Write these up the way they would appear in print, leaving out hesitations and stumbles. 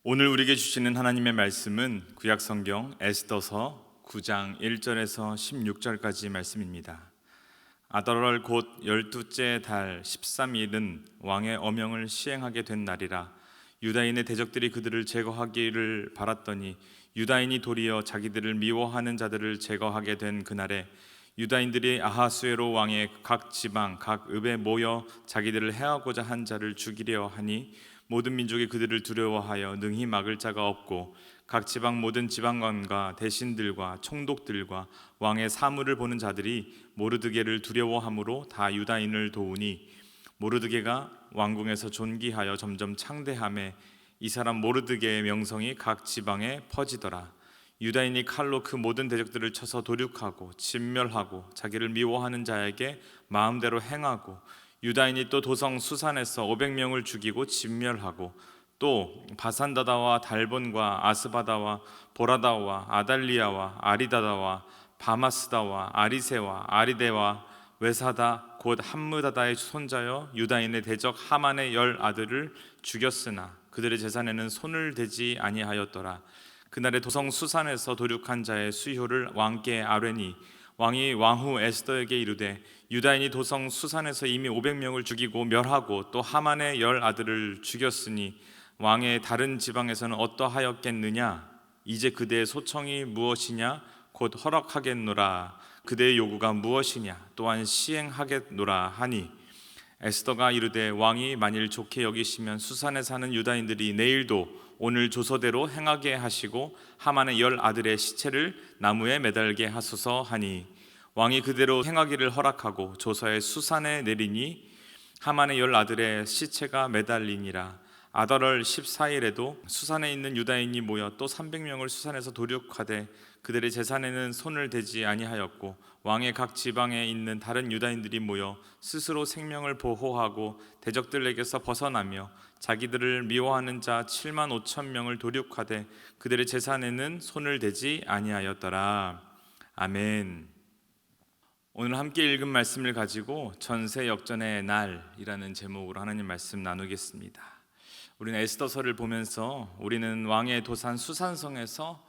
오늘 우리에게 주시는 하나님의 말씀은 구약성경 에스더서 9장 1절에서 16절까지 말씀입니다. 아달월 곧 12째 달 13일은 왕의 어명을 시행하게 된 날이라. 유다인의 대적들이 그들을 제거하기를 바랐더니 유다인이 도리어 자기들을 미워하는 자들을 제거하게 된 그날에 유다인들이 아하수에로 왕의 각 지방 각 읍에 모여 자기들을 해하고자 한 자를 죽이려 하니 모든 민족이 그들을 두려워하여 능히 막을 자가 없고 각 지방 모든 지방관과 대신들과 총독들과 왕의 사물을 보는 자들이 모르드게를 두려워함으로 다 유다인을 도우니 모르드게가 왕궁에서 존귀하여 점점 창대함에 이 사람 모르드게의 명성이 각 지방에 퍼지더라. 유다인이 칼로 그 모든 대적들을 쳐서 도륙하고 진멸하고 자기를 미워하는 자에게 마음대로 행하고 유다인이 또 도성 수산에서 500명을 죽이고 진멸하고 또 바산다다와 달본과 아스바다와 보라다와 아달리아와 아리다다와 바마스다와 아리세와 아리데와 외사다 곧 함므다다의 손자여 유다인의 대적 하만의 10 아들을 죽였으나 그들의 재산에는 손을 대지 아니하였더라. 그날에 도성 수산에서 도륙한 자의 수효를 왕께 아뢰니 왕이 왕후 에스더에게 이르되 유다인이 도성 수산에서 이미 500명을 죽이고 멸하고 또 하만의 10 아들을 죽였으니 왕의 다른 지방에서는 어떠하였겠느냐? 이제 그대의 소청이 무엇이냐? 곧 허락하겠노라. 그대의 요구가 무엇이냐? 또한 시행하겠노라 하니 에스더가 이르되 왕이 만일 좋게 여기시면 수산에 사는 유다인들이 내일도 오늘 조서대로 행하게 하시고 하만의 10 아들의 시체를 나무에 매달게 하소서 하니 왕이 그대로 행하기를 허락하고 조서에 수산에 내리니 하만의 10 아들의 시체가 매달리니라. 아달월 14일에도 수산에 있는 유다인이 모여 또 300명을 수산에서 도륙하되 그들의 재산에는 손을 대지 아니하였고 왕의 각 지방에 있는 다른 유다인들이 모여 스스로 생명을 보호하고 대적들에게서 벗어나며 자기들을 미워하는 자 7만 5천 명을 도륙하되 그들의 재산에는 손을 대지 아니하였더라. 아멘. 오늘 함께 읽은 말씀을 가지고 전세 역전의 날이라는 제목으로 하나님 말씀 나누겠습니다. 우리는 에스더서를 보면서 우리는 왕의 도산 수산성에서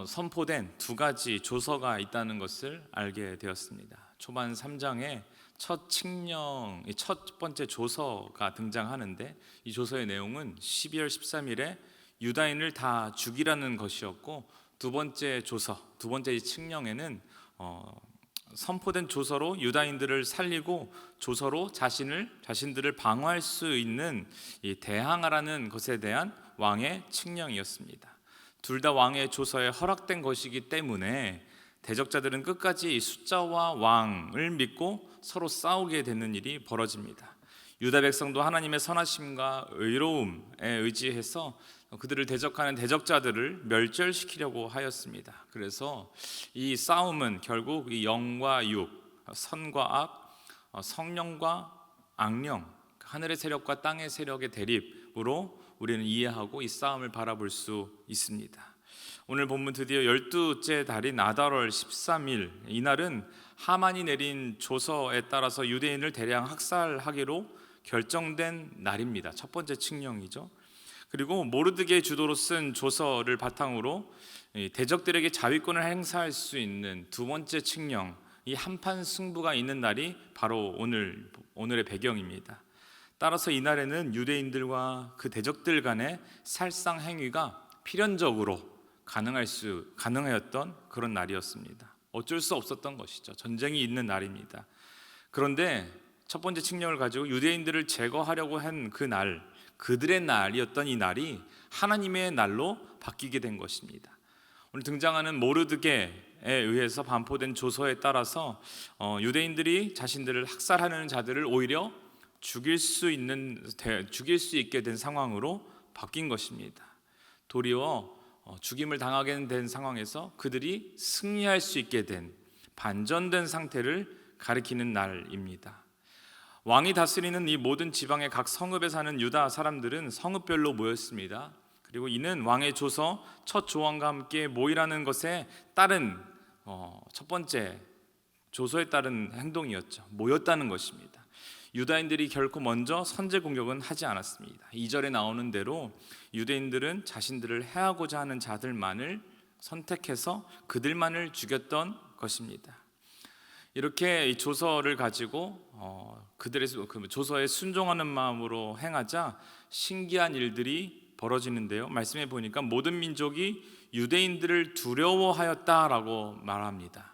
선포된 두 가지 조서가 있다는 것을 알게 되었습니다. 초반 3장에 첫 칙령, 첫 번째 조서가 등장하는데 이 조서의 내용은 12월 13일에 유다인을 다 죽이라는 것이었고 두 번째 조서, 두 번째 칙령에는 선포된 조서로 유다인들을 살리고 조서로 자신들을 방어할 수 있는 대항하라는 것에 대한 왕의 칙령이었습니다. 둘 다 왕의 조서에 허락된 것이기 때문에 대적자들은 끝까지 이 숫자와 왕을 믿고 서로 싸우게 되는 일이 벌어집니다. 유다 백성도 하나님의 선하심과 의로움에 의지해서 그들을 대적하는 대적자들을 멸절시키려고 하였습니다. 그래서 이 싸움은 결국 이 영과 육, 선과 악, 성령과 악령, 하늘의 세력과 땅의 세력의 대립으로 우리는 이해하고 이 싸움을 바라볼 수 있습니다. 오늘 본문 드디어 12째 달인 아달월 13일, 이날은 하만이 내린 조서에 따라서 유대인을 대량 학살하기로 결정된 날입니다. 첫 번째 칙령이죠. 그리고 모르드게 주도로 쓴 조서를 바탕으로 대적들에게 자위권을 행사할 수 있는 두 번째 칙령, 이 한판 승부가 있는 날이 바로 오늘의 배경입니다. 따라서 이날에는 유대인들과 그 대적들 간의 살상 행위가 필연적으로 가능하였던 그런 날이었습니다. 어쩔 수 없었던 것이죠. 전쟁이 있는 날입니다. 그런데 첫 번째 칙령을 가지고 유대인들을 제거하려고 한 그 날, 그들의 날이었던 이 날이 하나님의 날로 바뀌게 된 것입니다. 오늘 등장하는 모르드게에 의해서 반포된 조서에 따라서 유대인들이 자신들을 학살하는 자들을 오히려 죽일 수 있게 된 상황으로 바뀐 것입니다. 도리어 죽임을 당하게 된 상황에서 그들이 승리할 수 있게 된 반전된 상태를 가리키는 날입니다. 왕이 다스리는 이 모든 지방의 각 성읍에 사는 유다 사람들은 성읍별로 모였습니다. 그리고 이는 왕의 조서 첫 조항과 함께 모이라는 것에 따른 첫 번째 조서에 따른 행동이었죠. 모였다는 것입니다. 유다인들이 결코 먼저 선제 공격은 하지 않았습니다. 2절에 나오는 대로 유대인들은 자신들을 해하고자 하는 자들만을 선택해서 그들만을 죽였던 것입니다. 이렇게 이 조서를 가지고 그들의 그 조서에 순종하는 마음으로 행하자 신기한 일들이 벌어지는데요. 말씀해 보니까 모든 민족이 유대인들을 두려워하였다라고 말합니다.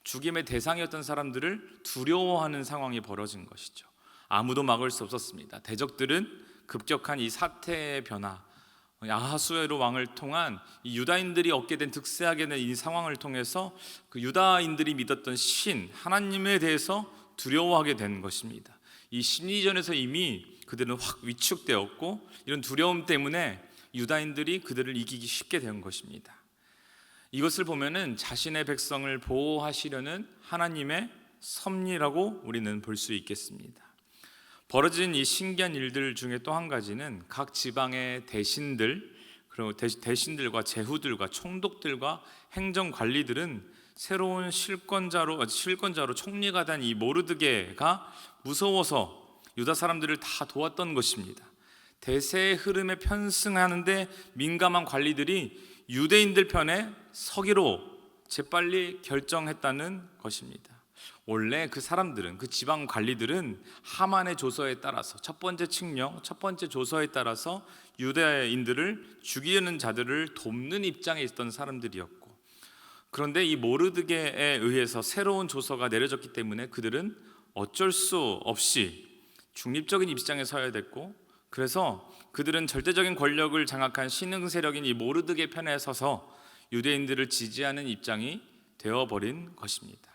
죽임의 대상이었던 사람들을 두려워하는 상황이 벌어진 것이죠. 아무도 막을 수 없었습니다. 대적들은 급격한 이 사태의 변화, 아하수에로 왕을 통한 이 유다인들이 얻게 된 득세하게 된 이 상황을 통해서 그 유다인들이 믿었던 신 하나님에 대해서 두려워하게 된 것입니다. 이 심리전에서 이미 그들은 확 위축되었고 이런 두려움 때문에 유다인들이 그들을 이기기 쉽게 된 것입니다. 이것을 보면은 자신의 백성을 보호하시려는 하나님의 섭리라고 우리는 볼 수 있겠습니다. 벌어진 이 신기한 일들 중에 또 한 가지는 각 지방의 대신들, 그리고 대신들과 제후들과 총독들과 행정관리들은 새로운 실권자로 총리가 된 이 모르드게가 무서워서 유다 사람들을 다 도왔던 것입니다. 대세의 흐름에 편승하는데 민감한 관리들이 유대인들 편에 서기로 재빨리 결정했다는 것입니다. 원래 그 사람들은, 그 지방 관리들은 하만의 조서에 따라서 첫 번째 칙령, 첫 번째 조서에 따라서 유대인들을 죽이려는 자들을 돕는 입장에 있던 사람들이었고, 그런데 이 모르드게에 의해서 새로운 조서가 내려졌기 때문에 그들은 어쩔 수 없이 중립적인 입장에 서야 됐고, 그래서 그들은 절대적인 권력을 장악한 신흥 세력인 이 모르드게 편에 서서 유대인들을 지지하는 입장이 되어버린 것입니다.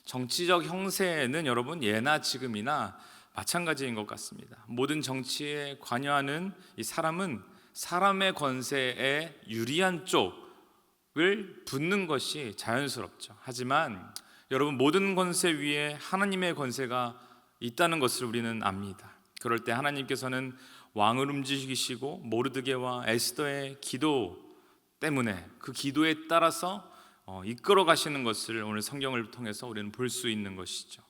정치적 형세는 여러분 예나 지금이나 마찬가지인 것 같습니다. 모든 정치에 관여하는 이 사람은 사람의 권세에 유리한 쪽을 붙는 것이 자연스럽죠. 하지만 여러분, 모든 권세 위에 하나님의 권세가 있다는 것을 우리는 압니다. 그럴 때 하나님께서는 왕을 움직이시고 모르드게와 에스더의 기도 때문에 그 기도에 따라서 이끌어 가시는 것을 오늘 성경을 통해서 우리는 볼 수 있는 것이죠.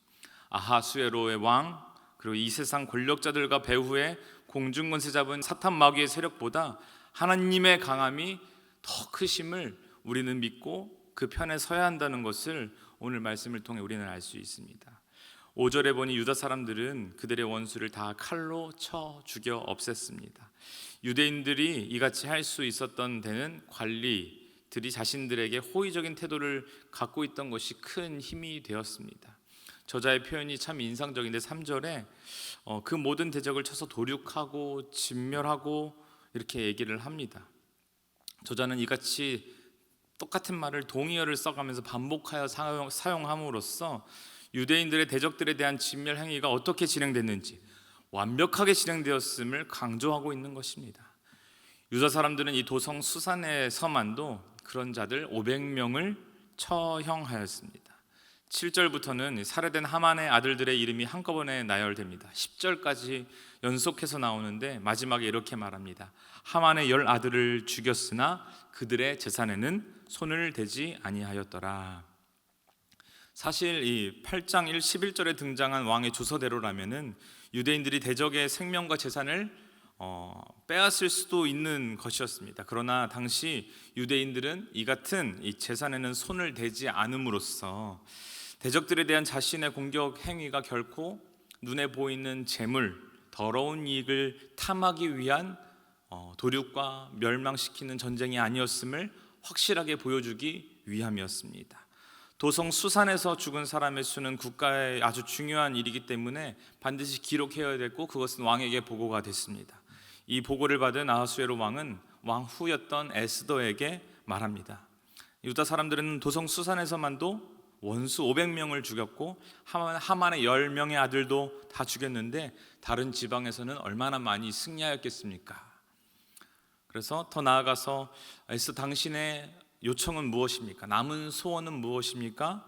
아하수에로의 왕, 그리고 이 세상 권력자들과 배후에 공중권세 잡은 사탄 마귀의 세력보다 하나님의 강함이 더 크심을 우리는 믿고 그 편에 서야 한다는 것을 오늘 말씀을 통해 우리는 알 수 있습니다. 5절에 보니 유다 사람들은 그들의 원수를 다 칼로 쳐 죽여 없앴습니다. 유대인들이 이같이 할 수 있었던 데는 관리들이 자신들에게 호의적인 태도를 갖고 있던 것이 큰 힘이 되었습니다. 저자의 표현이 참 인상적인데 3절에 그 모든 대적을 쳐서 도륙하고 진멸하고 이렇게 얘기를 합니다. 저자는 이같이 똑같은 말을 동의어를 써가면서 반복하여 사용함으로써 유대인들의 대적들에 대한 진멸 행위가 어떻게 진행됐는지 완벽하게 진행되었음을 강조하고 있는 것입니다. 유다 사람들은 이 도성 수산에서만도 그런 자들 500명을 처형하였습니다. 7절부터는 살해된 하만의 아들들의 이름이 한꺼번에 나열됩니다. 10절까지 연속해서 나오는데 마지막에 이렇게 말합니다. 하만의 10 아들을 죽였으나 그들의 재산에는 손을 대지 아니하였더라. 사실 이 8장 11절에 등장한 왕의 조서대로라면은 유대인들이 대적의 생명과 재산을 빼앗을 수도 있는 것이었습니다. 그러나 당시 유대인들은 이 같은 이 재산에는 손을 대지 않음으로써 대적들에 대한 자신의 공격 행위가 결코 눈에 보이는 재물, 더러운 이익을 탐하기 위한 도륙과 멸망시키는 전쟁이 아니었음을 확실하게 보여주기 위함이었습니다. 도성 수산에서 죽은 사람의 수는 국가의 아주 중요한 일이기 때문에 반드시 기록해야 됐고 그것은 왕에게 보고가 됐습니다. 이 보고를 받은 아하수에로 왕은 왕후였던 에스더에게 말합니다. 유다 사람들은 도성 수산에서만도 원수 500명을 죽였고 하만의 10명의 아들도 다 죽였는데 다른 지방에서는 얼마나 많이 승리하였겠습니까? 그래서 더 나아가서 에스더, 당신의 요청은 무엇입니까? 남은 소원은 무엇입니까?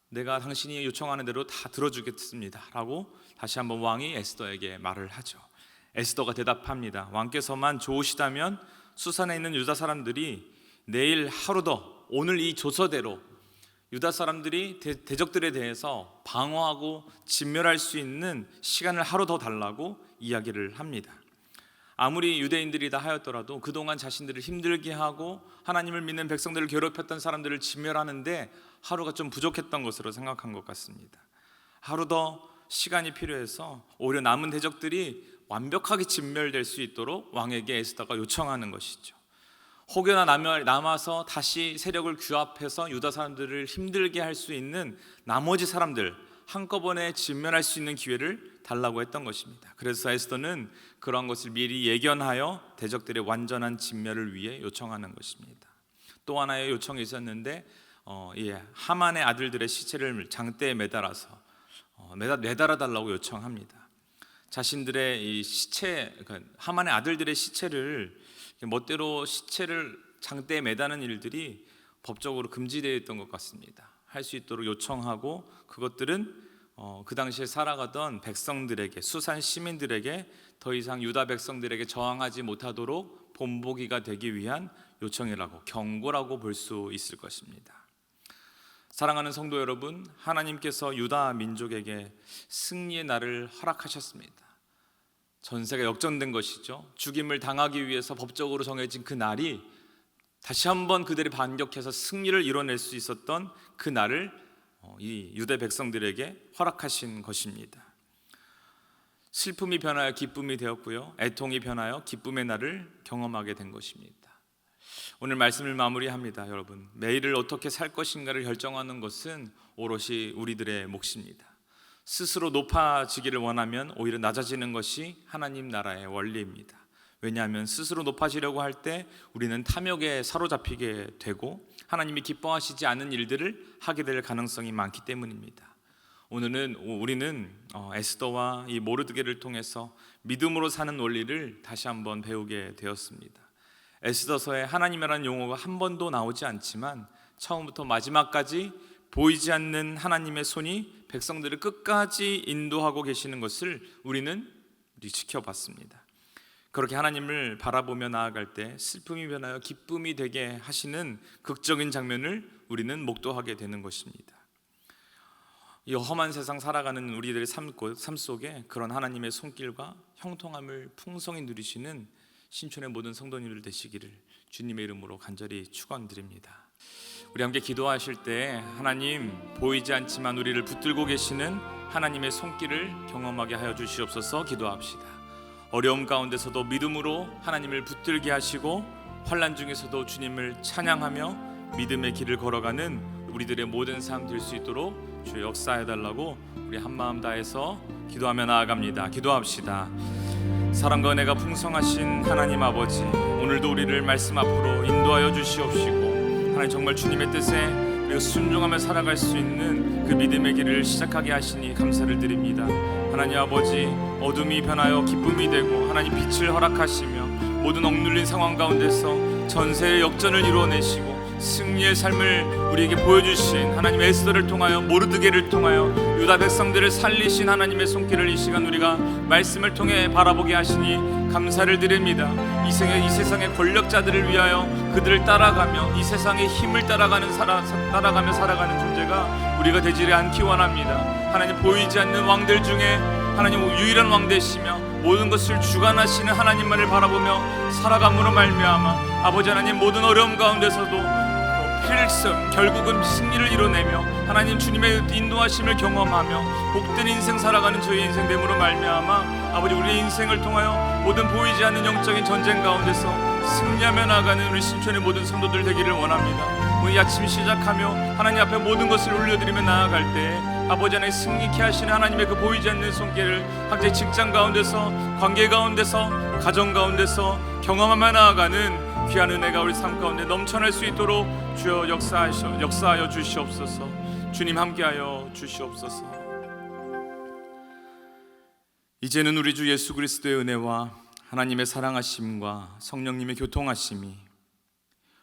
내가 당신이 요청하는 대로 다 들어주겠습니다 라고 다시 한번 왕이 에스더에게 말을 하죠. 에스더가 대답합니다. 왕께서만 좋으시다면 수산에 있는 유다 사람들이 내일 하루 더 오늘 이 조서대로 유다 사람들이 대적들에 대해서 방어하고 진멸할 수 있는 시간을 하루 더 달라고 이야기를 합니다. 아무리 유대인들이다 하였더라도 그동안 자신들을 힘들게 하고 하나님을 믿는 백성들을 괴롭혔던 사람들을 진멸하는데 하루가 좀 부족했던 것으로 생각한 것 같습니다. 하루 더 시간이 필요해서 오히려 남은 대적들이 완벽하게 진멸될 수 있도록 왕에게 에스더가 요청하는 것이죠. 혹여나 남아서 다시 세력을 규합해서 유다 사람들을 힘들게 할 수 있는 나머지 사람들 한꺼번에 진멸할 수 있는 기회를 달라고 했던 것입니다. 그래서 에스더는 그런 것을 미리 예견하여 대적들의 완전한 진멸을 위해 요청하는 것입니다. 또 하나의 요청이 있었는데 하만의 아들들의 시체를 장대에 매달아서 매달아 달라고 요청합니다. 자신들의 이 시체, 그러니까 하만의 아들들의 시체를 멋대로 시체를 장대에 매다는 일들이 법적으로 금지되어 있던 것 같습니다. 할 수 있도록 요청하고 그것들은 그 당시에 살아가던 백성들에게, 수산 시민들에게 더 이상 유다 백성들에게 저항하지 못하도록 본보기가 되기 위한 요청이라고, 경고라고 볼 수 있을 것입니다. 사랑하는 성도 여러분, 하나님께서 유다 민족에게 승리의 날을 허락하셨습니다. 전세가 역전된 것이죠. 죽임을 당하기 위해서 법적으로 정해진 그 날이 다시 한번 그들이 반격해서 승리를 이뤄낼 수 있었던 그 날을 이 유대 백성들에게 허락하신 것입니다. 슬픔이 변하여 기쁨이 되었고요, 애통이 변하여 기쁨의 날을 경험하게 된 것입니다. 오늘 말씀을 마무리합니다. 여러분, 내일을 어떻게 살 것인가를 결정하는 것은 오롯이 우리들의 몫입니다. 스스로 높아지기를 원하면 오히려 낮아지는 것이 하나님 나라의 원리입니다. 왜냐하면 스스로 높아지려고 할 때 우리는 탐욕에 사로잡히게 되고 하나님이 기뻐하시지 않는 일들을 하게 될 가능성이 많기 때문입니다. 오늘은 우리는 에스더와 이 모르드게를 통해서 믿음으로 사는 원리를 다시 한번 배우게 되었습니다. 에스더서에 하나님이라는 용어가 한 번도 나오지 않지만 처음부터 마지막까지 보이지 않는 하나님의 손이 백성들을 끝까지 인도하고 계시는 것을 우리는 지켜봤습니다. 그렇게 하나님을 바라보며 나아갈 때 슬픔이 변하여 기쁨이 되게 하시는 극적인 장면을 우리는 목도하게 되는 것입니다. 이 험한 세상 살아가는 우리들의 삶 속에 그런 하나님의 손길과 형통함을 풍성히 누리시는 신촌의 모든 성도님들 되시기를 주님의 이름으로 간절히 축원드립니다. 우리 함께 기도하실 때 하나님, 보이지 않지만 우리를 붙들고 계시는 하나님의 손길을 경험하게 하여 주시옵소서. 기도합시다. 어려움 가운데서도 믿음으로 하나님을 붙들게 하시고 환난 중에서도 주님을 찬양하며 믿음의 길을 걸어가는 우리들의 모든 삶 될 수 있도록 주 역사해달라고 우리 한마음 다해서 기도하며 나아갑니다. 기도합시다. 사랑과 은혜가 풍성하신 하나님 아버지, 오늘도 우리를 말씀 앞으로 인도하여 주시옵시고 하나님, 정말 주님의 뜻에 우리가 순종하며 살아갈 수 있는 그 믿음의 길을 시작하게 하시니 감사를 드립니다. 하나님 아버지, 어둠이 변하여 기쁨이 되고 하나님 빛을 허락하시며 모든 억눌린 상황 가운데서 전세의 역전을 이루어내시고 승리의 삶을 우리에게 보여주신 하나님, 에스더를 통하여 모르드게를 통하여 유다 백성들을 살리신 하나님의 손길을 이 시간 우리가 말씀을 통해 바라보게 하시니 감사를 드립니다. 이 세상의 권력자들을 위하여 그들을 따라가며 이 세상의 힘을 따라가며 살아가는 존재가 우리가 되지를 않기 원합니다. 하나님, 보이지 않는 왕들 중에 하나님 유일한 왕 되시며 모든 것을 주관하시는 하나님만을 바라보며 살아감으로 말미암아 아버지 하나님, 모든 어려움 가운데서도 필승, 결국은 승리를 이뤄내며 하나님 주님의 인도하심을 경험하며 복된 인생 살아가는 저희 인생 됨으로 말미암아 아버지, 우리의 인생을 통하여 모든 보이지 않는 영적인 전쟁 가운데서 승리하며 나아가는 우리 신촌의 모든 성도들 되기를 원합니다. 오늘 아침 시작하며 하나님 앞에 모든 것을 올려드리며 나아갈 때 아버지 하나님, 승리케 하시는 하나님의 그 보이지 않는 손길을 각자의 직장 가운데서, 관계 가운데서, 가정 가운데서 경험하며 나아가는 귀한 은혜가 우리 삶 가운데 넘쳐날 수 있도록 주여 역사하여 주시옵소서. 주님 함께하여 주시옵소서. 이제는 우리 주 예수 그리스도의 은혜와 하나님의 사랑하심과 성령님의 교통하심이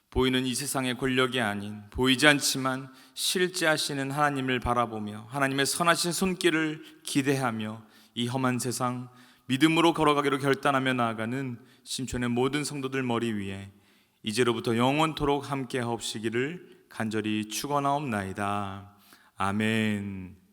보이는 이 세상의 권력이 아닌 보이지 않지만 실제 하시는 하나님을 바라보며 하나님의 선하신 손길을 기대하며 이 험한 세상 믿음으로 걸어가기로 결단하며 나아가는 신촌의 모든 성도들 머리 위에 이제로부터 영원토록 함께 하옵시기를 간절히 축원하옵나이다. 아멘.